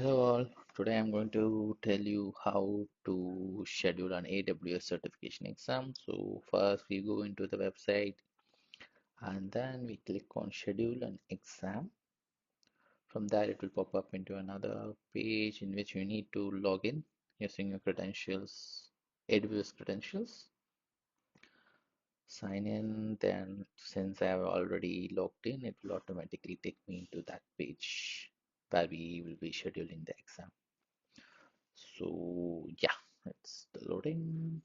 Hello all, today I'm going to tell you how to schedule an AWS certification exam. So first we go into the website and then we click on schedule an exam. From there it will pop up into another page in which you need to log in using your credentials, AWS credentials. Sign in, then since I have already logged in, it will automatically take me into that page where we will be scheduling the exam. So yeah, it's the loading.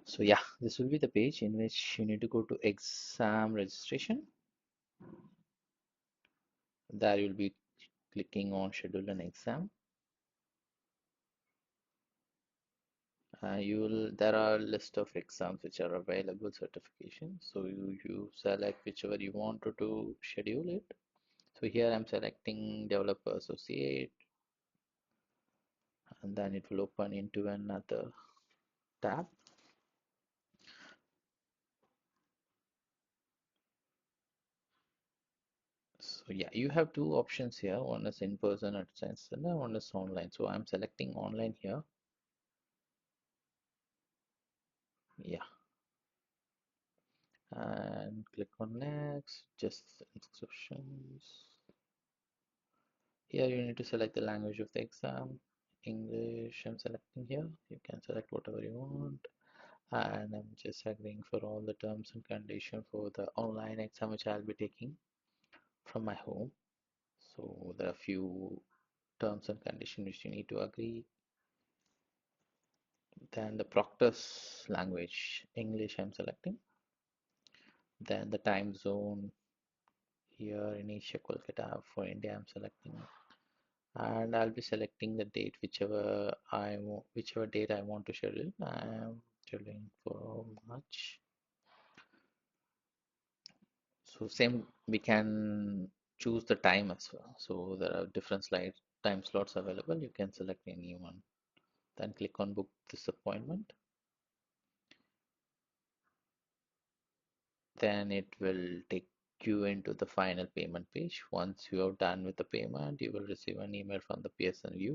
So yeah, this will be the page in which you need to go to exam registration. There you'll be clicking on schedule an exam. There are a list of exams which are available certification. So you select whichever you want to schedule it. So here I'm selecting developer associate, and then it will open into another tab. So yeah, you have two options here. One is in person at Science Center, one is online. So I'm selecting online here. Yeah, and click on next. Just instructions. Here you need to select the language of the exam. English, I'm selecting here. You can select whatever you want. And I'm just agreeing for all the terms and conditions for the online exam which I'll be taking from my home. So there are a few terms and conditions which you need to agree. Then the proctor's language, English I'm selecting. Then the time zone here in Asia, Kolkata. For India I'm selecting. And I'll be selecting the date whichever date I want to schedule. I'm scheduling for March. So same, we can choose the time as well. So there are different time slots available. You can select any one. Then click on book this appointment. Then it will take you into the final payment page. Once you are done with the payment, you will receive an email from the Pearson View